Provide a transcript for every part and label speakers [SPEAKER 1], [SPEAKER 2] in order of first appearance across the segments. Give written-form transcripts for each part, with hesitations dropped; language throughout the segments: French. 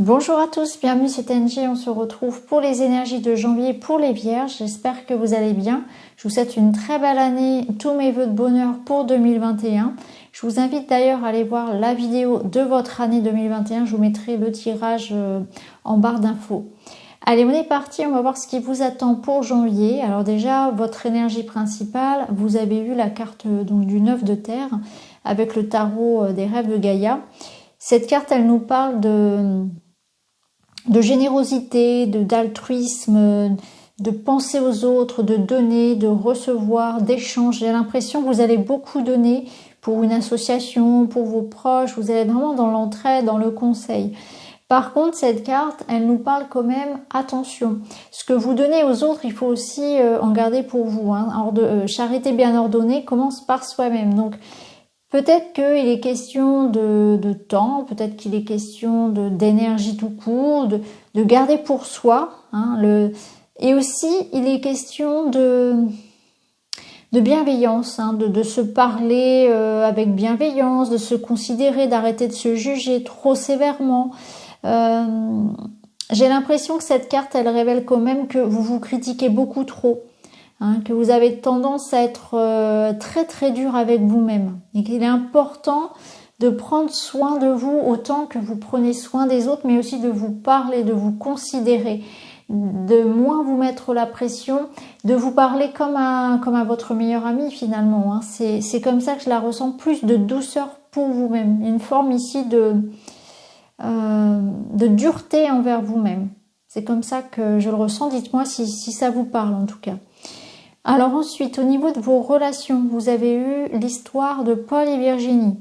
[SPEAKER 1] Bonjour à tous, bienvenue c'est TNG, on se retrouve pour les énergies de janvier pour les vierges, j'espère que vous allez bien. Je vous souhaite une très belle année, tous mes vœux de bonheur pour 2021. Je vous invite d'ailleurs à aller voir la vidéo de votre année 2021, je vous mettrai le tirage en barre d'infos. Allez, on est parti, on va voir ce qui vous attend pour janvier. Alors déjà, votre énergie principale, vous avez eu la carte donc du 9 de terre avec le tarot des rêves de Gaïa. Cette carte, elle nous parle de générosité, d'altruisme, de penser aux autres, de donner, de recevoir, d'échange. J'ai l'impression que vous allez beaucoup donner pour une association, pour vos proches. Vous allez être vraiment dans l'entraide, dans le conseil. Par contre, cette carte, elle nous parle quand même, attention, ce que vous donnez aux autres, il faut aussi en garder pour vous. Charité bien ordonnée commence par soi-même. Donc, peut-être qu'il est question de temps, peut-être qu'il est question d'énergie tout court, de garder pour soi. Et aussi, il est question de bienveillance, de se parler avec bienveillance, de se considérer, d'arrêter de se juger trop sévèrement. J'ai l'impression que cette carte, elle révèle quand même que vous vous critiquez beaucoup trop. Que vous avez tendance à être très très dur avec vous-même et qu'il est important de prendre soin de vous autant que vous prenez soin des autres, mais aussi de vous parler, de vous considérer, de moins vous mettre la pression, de vous parler comme à votre meilleur ami finalement. C'est comme ça que je la ressens, plus de douceur pour vous-même, une forme ici de dureté envers vous-même. C'est comme ça que je le ressens, dites-moi si ça vous parle en tout cas. Alors ensuite, au niveau de vos relations, vous avez eu l'histoire de Paul et Virginie.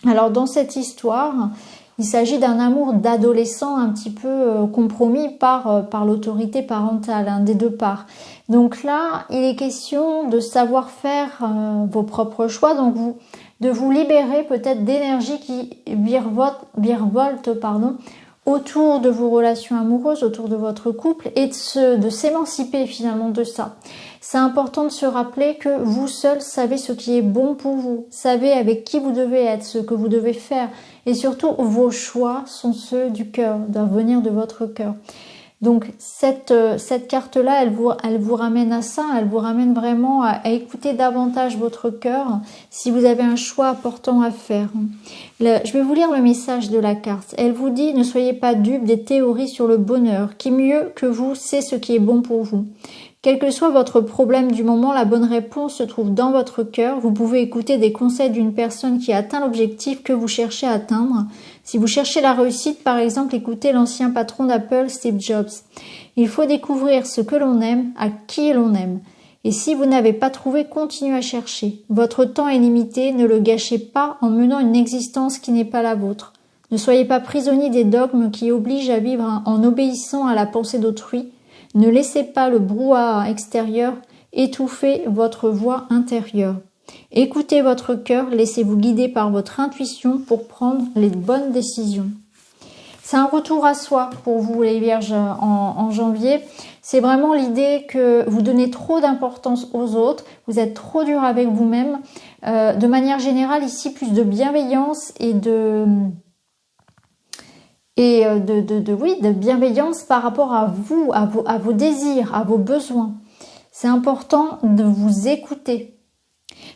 [SPEAKER 1] Alors dans cette histoire, il s'agit d'un amour d'adolescent un petit peu compromis par l'autorité parentale, des deux parts. Donc là, il est question de savoir faire vos propres choix, donc de vous libérer peut-être d'énergie qui virevolte, autour de vos relations amoureuses, autour de votre couple et de s'émanciper finalement de ça. C'est important de se rappeler que vous seul savez ce qui est bon pour vous, savez avec qui vous devez être, ce que vous devez faire et surtout vos choix sont ceux du cœur, doivent venir de votre cœur. Donc cette carte-là, elle vous ramène à ça, elle vous ramène vraiment à écouter davantage votre cœur si vous avez un choix important à faire. Je vais vous lire le message de la carte. Elle vous dit « Ne soyez pas dupes des théories sur le bonheur, qui mieux que vous sait ce qui est bon pour vous. Quel que soit votre problème du moment, la bonne réponse se trouve dans votre cœur. Vous pouvez écouter des conseils d'une personne qui a atteint l'objectif que vous cherchez à atteindre. Si vous cherchez la réussite, par exemple, écoutez l'ancien patron d'Apple, Steve Jobs. Il faut découvrir ce que l'on aime, à qui l'on aime. Et si vous n'avez pas trouvé, continuez à chercher. Votre temps est limité, ne le gâchez pas en menant une existence qui n'est pas la vôtre. Ne soyez pas prisonnier des dogmes qui obligent à vivre en obéissant à la pensée d'autrui. Ne laissez pas le brouhaha extérieur étouffer votre voix intérieure. Écoutez votre cœur, laissez-vous guider par votre intuition pour prendre les bonnes décisions. C'est un retour à soi pour vous les vierges en janvier. C'est vraiment l'idée que vous donnez trop d'importance aux autres, vous êtes trop dur avec vous-même. De manière générale ici, plus de bienveillance et de bienveillance par rapport à vous, à vos désirs, à vos besoins. C'est important de vous écouter,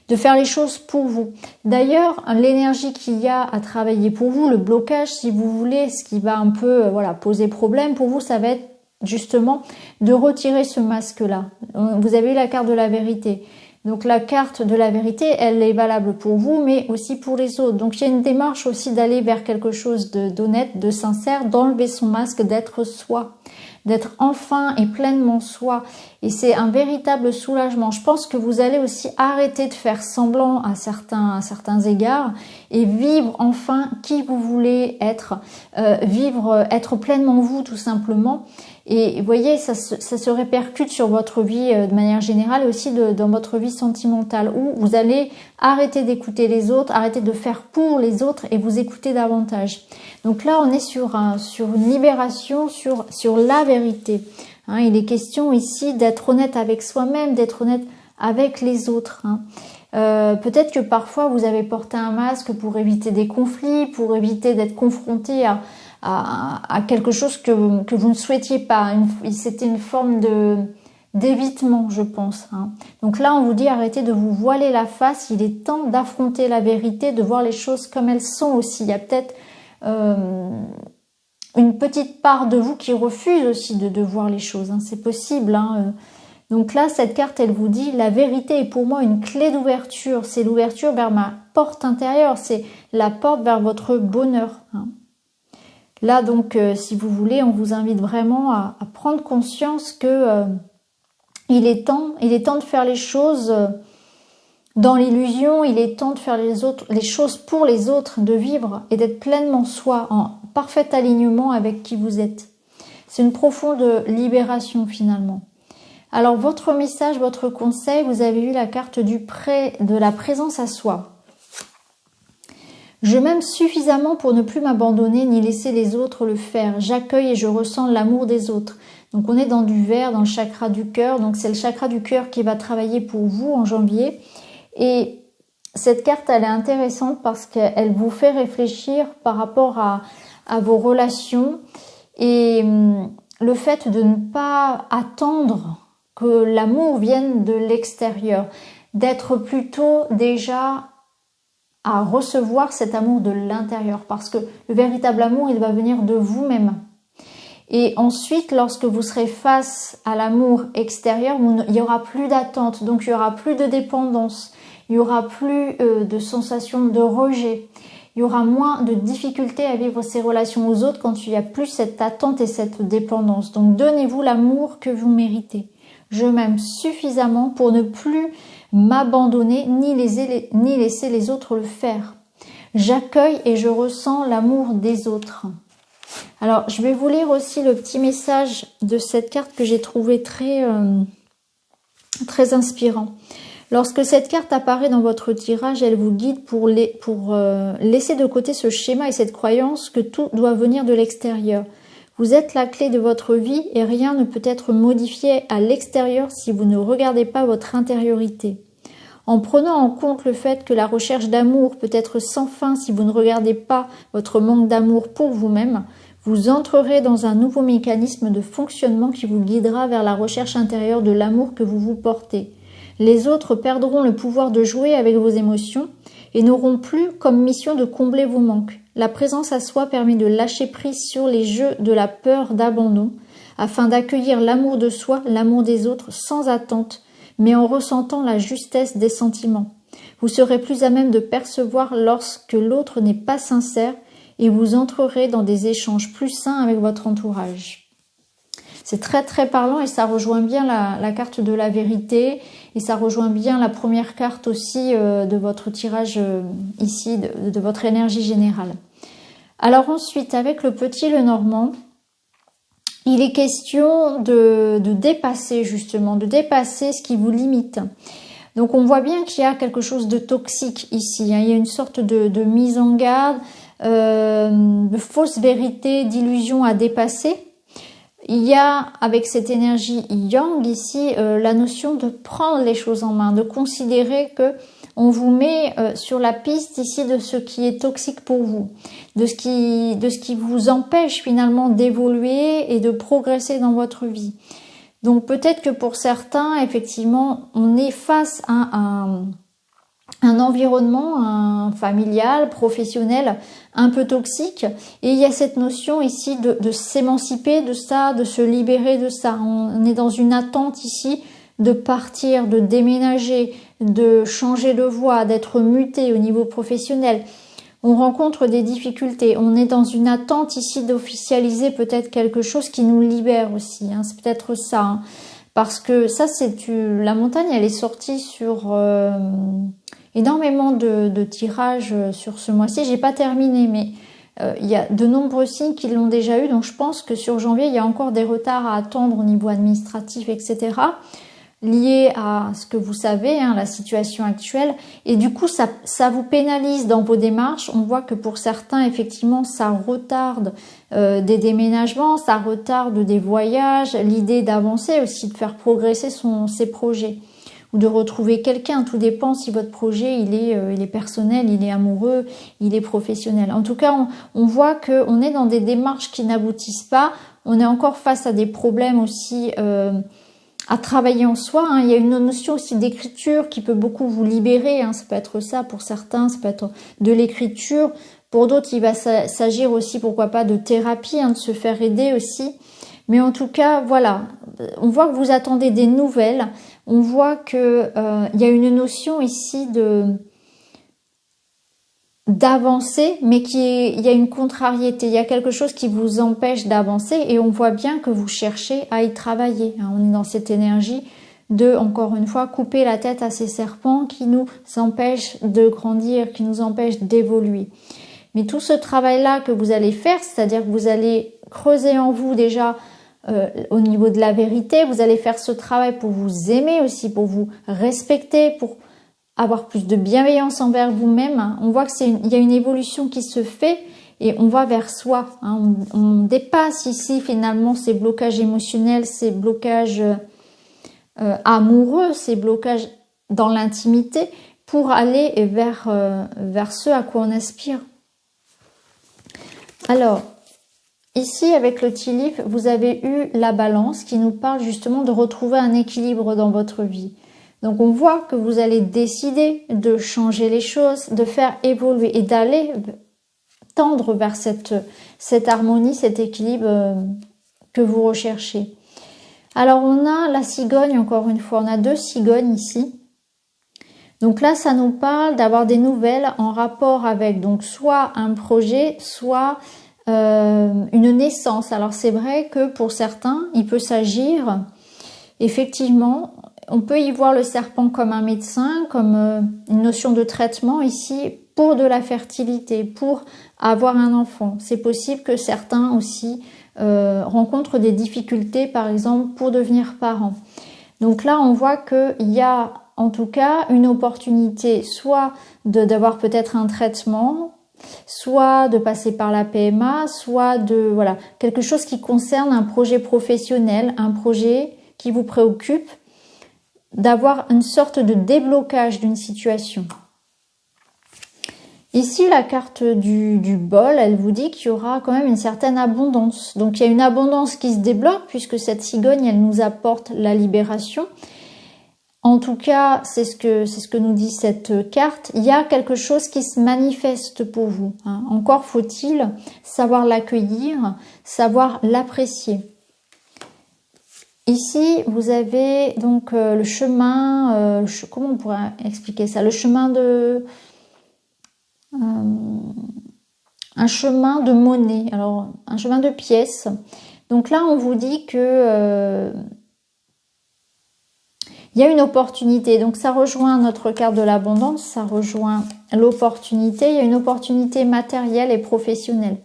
[SPEAKER 1] de faire les choses pour vous. D'ailleurs, l'énergie qu'il y a à travailler pour vous, le blocage, si vous voulez, ce qui va un peu poser problème pour vous, ça va être justement de retirer ce masque-là. Vous avez eu la carte de la vérité. Donc la carte de la vérité, elle est valable pour vous, mais aussi pour les autres. Donc il y a une démarche aussi d'aller vers quelque chose d'honnête, de sincère, d'enlever son masque, d'être soi, d'être enfin et pleinement soi. Et c'est un véritable soulagement. Je pense que vous allez aussi arrêter de faire semblant à certains égards et vivre enfin qui vous voulez être, être pleinement vous tout simplement. Et vous voyez, ça se répercute sur votre vie de manière générale et aussi dans votre vie sentimentale où vous allez arrêter d'écouter les autres, arrêter de faire pour les autres et vous écouter davantage. Donc là, on est sur une libération, sur la vérité. Il est question ici d'être honnête avec soi-même, d'être honnête avec les autres. Peut-être que parfois vous avez porté un masque pour éviter des conflits, pour éviter d'être confronté à quelque chose que vous ne souhaitiez pas. C'était une forme d'évitement, je pense. Hein. Donc là, on vous dit arrêtez de vous voiler la face. Il est temps d'affronter la vérité, de voir les choses comme elles sont aussi. Il y a peut-être une petite part de vous qui refuse aussi de voir les choses. Hein. C'est possible. Hein. Donc là, cette carte, elle vous dit la vérité est pour moi une clé d'ouverture. C'est l'ouverture vers ma porte intérieure. C'est la porte vers votre bonheur. Hein. Là, donc, si vous voulez, on vous invite vraiment à prendre conscience que il est temps de faire les choses dans l'illusion. Il est temps de faire les choses pour les autres, de vivre et d'être pleinement soi, en parfait alignement avec qui vous êtes. C'est une profonde libération finalement. Alors, votre message, votre conseil, vous avez eu la carte de la présence à soi. Je m'aime suffisamment pour ne plus m'abandonner ni laisser les autres le faire. J'accueille et je ressens l'amour des autres. Donc on est dans du vert, dans le chakra du cœur. Donc c'est le chakra du cœur qui va travailler pour vous en janvier. Et cette carte, elle est intéressante parce qu'elle vous fait réfléchir par rapport à vos relations. Et le fait de ne pas attendre que l'amour vienne de l'extérieur. D'être plutôt déjà à recevoir cet amour de l'intérieur, parce que le véritable amour, il va venir de vous-même. Et ensuite, lorsque vous serez face à l'amour extérieur, il n'y aura plus d'attente, donc il n'y aura plus de dépendance, il n'y aura plus de sensation de rejet, il y aura moins de difficultés à vivre ces relations aux autres quand il n'y a plus cette attente et cette dépendance. Donc donnez-vous l'amour que vous méritez. Je m'aime suffisamment pour ne plus m'abandonner ni laisser les autres le faire. J'accueille et je ressens l'amour des autres. Alors, je vais vous lire aussi le petit message de cette carte que j'ai trouvé très inspirant. Lorsque cette carte apparaît dans votre tirage, elle vous guide pour laisser de côté ce schéma et cette croyance que tout doit venir de l'extérieur. Vous êtes la clé de votre vie et rien ne peut être modifié à l'extérieur si vous ne regardez pas votre intériorité. En prenant en compte le fait que la recherche d'amour peut être sans fin si vous ne regardez pas votre manque d'amour pour vous-même, vous entrerez dans un nouveau mécanisme de fonctionnement qui vous guidera vers la recherche intérieure de l'amour que vous vous portez. Les autres perdront le pouvoir de jouer avec vos émotions et n'auront plus comme mission de combler vos manques. La présence à soi permet de lâcher prise sur les jeux de la peur d'abandon, afin d'accueillir l'amour de soi, l'amour des autres, sans attente, mais en ressentant la justesse des sentiments. Vous serez plus à même de percevoir lorsque l'autre n'est pas sincère et vous entrerez dans des échanges plus sains avec votre entourage. C'est très très parlant et ça rejoint bien la carte de la vérité et ça rejoint bien la première carte aussi de votre tirage ici, de votre énergie générale. Alors ensuite, avec le petit Lenormand, il est question de dépasser justement, de dépasser ce qui vous limite. Donc on voit bien qu'il y a quelque chose de toxique ici, hein. Il y a une sorte de mise en garde, de fausse vérité, d'illusion à dépasser. Il y a, avec cette énergie yang ici, la notion de prendre les choses en main, de considérer que on vous met sur la piste ici de ce qui est toxique pour vous, de ce qui vous empêche finalement d'évoluer et de progresser dans votre vie. Donc peut-être que pour certains, effectivement, on est face à un environnement familial, professionnel, un peu toxique. Et il y a cette notion ici de s'émanciper de ça, de se libérer de ça. On est dans une attente ici de partir, de déménager, de changer de voie, d'être muté au niveau professionnel. On rencontre des difficultés. On est dans une attente ici d'officialiser peut-être quelque chose qui nous libère aussi. Hein. C'est peut-être ça. Hein. Parce que ça, la montagne, elle est sortie sur énormément de tirages sur ce mois-ci. J'ai pas terminé, mais il y a de nombreux signes qui l'ont déjà eu. Donc je pense que sur janvier, il y a encore des retards à attendre au niveau administratif, etc. liés à ce que vous savez, hein, la situation actuelle. Et du coup, ça vous pénalise dans vos démarches. On voit que pour certains, effectivement, ça retarde des déménagements, ça retarde des voyages, l'idée d'avancer aussi, de faire progresser ses projets. ou de retrouver quelqu'un. Tout dépend si votre projet il est personnel, il est amoureux, il est professionnel. En tout cas, on voit qu'on est dans des démarches qui n'aboutissent pas. On est encore face à des problèmes aussi à travailler en soi. Hein. Il y a une notion aussi d'écriture qui peut beaucoup vous libérer. Hein. Ça peut être ça pour certains, ça peut être de l'écriture. Pour d'autres, il va s'agir aussi, pourquoi pas, de thérapie, hein, de se faire aider aussi. Mais en tout cas, voilà, on voit que vous attendez des nouvelles. On voit que il y a une notion ici d'avancer, mais il y a une contrariété. Il y a quelque chose qui vous empêche d'avancer et on voit bien que vous cherchez à y travailler. Hein. On est dans cette énergie de, encore une fois, couper la tête à ces serpents qui nous empêchent de grandir, qui nous empêchent d'évoluer. Mais tout ce travail-là que vous allez faire, c'est-à-dire que vous allez creuser en vous déjà au niveau de la vérité, vous allez faire ce travail pour vous aimer aussi, pour vous respecter, pour avoir plus de bienveillance envers vous-même. On voit que il y a une évolution qui se fait et on va vers soi. Hein. On dépasse ici finalement ces blocages émotionnels, ces blocages amoureux, ces blocages dans l'intimité pour aller vers ce à quoi on aspire. Alors, ici, avec le tea leaf, vous avez eu la balance qui nous parle justement de retrouver un équilibre dans votre vie. Donc, on voit que vous allez décider de changer les choses, de faire évoluer et d'aller tendre vers cette harmonie, cet équilibre que vous recherchez. Alors, on a la cigogne, encore une fois, on a 2 cigognes ici. Donc là, ça nous parle d'avoir des nouvelles en rapport avec donc soit un projet, soit une naissance. Alors c'est vrai que pour certains, il peut s'agir, effectivement, on peut y voir le serpent comme un médecin, comme une notion de traitement ici pour de la fertilité, pour avoir un enfant. C'est possible que certains aussi rencontrent des difficultés, par exemple, pour devenir parents. Donc là, on voit qu'il y a en tout cas une opportunité soit d'avoir peut-être un traitement, soit de passer par la PMA, soit de voilà quelque chose qui concerne un projet professionnel, un projet qui vous préoccupe, d'avoir une sorte de déblocage d'une situation. Ici, la carte du bol, elle vous dit qu'il y aura quand même une certaine abondance. Donc, il y a une abondance qui se débloque puisque cette cigogne, elle nous apporte la libération. En tout cas, c'est ce que nous dit cette carte. Il y a quelque chose qui se manifeste pour vous. Hein. Encore faut-il savoir l'accueillir, savoir l'apprécier. Ici, vous avez donc le chemin, comment on pourrait expliquer ça? Le chemin de... un chemin de monnaie, alors un chemin de pièces. Donc là, on vous dit que... il y a une opportunité, donc ça rejoint notre carte de l'abondance, ça rejoint l'opportunité, il y a une opportunité matérielle et professionnelle.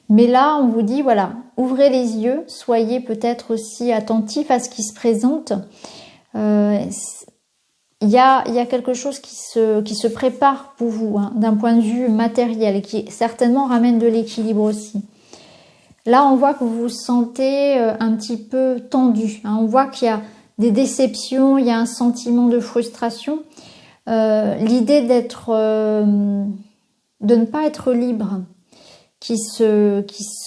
[SPEAKER 1] Mais là, on vous dit, voilà, ouvrez les yeux, soyez peut-être aussi attentifs à ce qui se présente. Il y a quelque chose qui se prépare pour vous, hein, d'un point de vue matériel, et qui certainement ramène de l'équilibre aussi. Là, on voit que vous vous sentez un petit peu tendu, hein, on voit qu'il y a des déceptions, il y a un sentiment de frustration. L'idée de ne pas être libre qui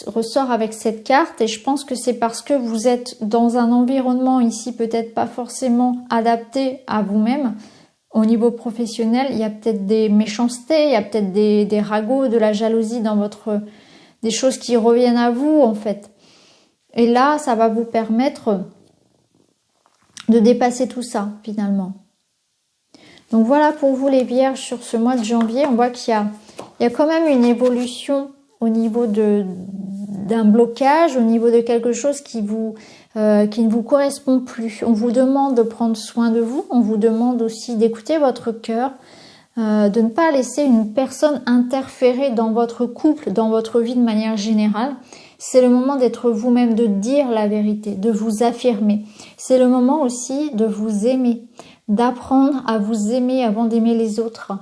[SPEAKER 1] ressort avec cette carte, et je pense que c'est parce que vous êtes dans un environnement ici peut-être pas forcément adapté à vous-même. Au niveau professionnel, il y a peut-être des méchancetés, il y a peut-être des ragots, de la jalousie dans des choses qui reviennent à vous en fait. Et là, ça va vous permettre de dépasser tout ça finalement. Donc voilà pour vous les vierges sur ce mois de janvier. On voit qu'il y a quand même une évolution au niveau d'un blocage, au niveau de quelque chose qui ne vous correspond plus. On vous demande de prendre soin de vous, on vous demande aussi d'écouter votre cœur, de ne pas laisser une personne interférer dans votre couple, dans votre vie de manière générale. C'est le moment d'être vous-même, de dire la vérité, de vous affirmer. C'est le moment aussi de vous aimer, d'apprendre à vous aimer avant d'aimer les autres.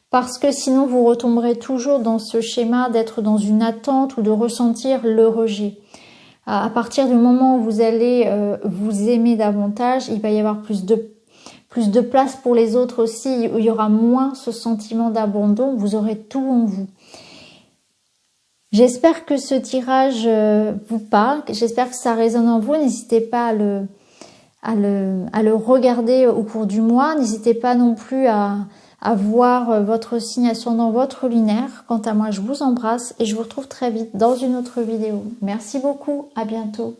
[SPEAKER 1] Parce que sinon, vous retomberez toujours dans ce schéma d'être dans une attente ou de ressentir le rejet. À partir du moment où vous allez vous aimer davantage, il va y avoir plus de place pour les autres aussi, où il y aura moins ce sentiment d'abandon, vous aurez tout en vous. J'espère que ce tirage vous parle, j'espère que ça résonne en vous. N'hésitez pas à le regarder au cours du mois. N'hésitez pas non plus à voir votre signe ascendant, votre lunaire. Quant à moi, je vous embrasse et je vous retrouve très vite dans une autre vidéo. Merci beaucoup, à bientôt.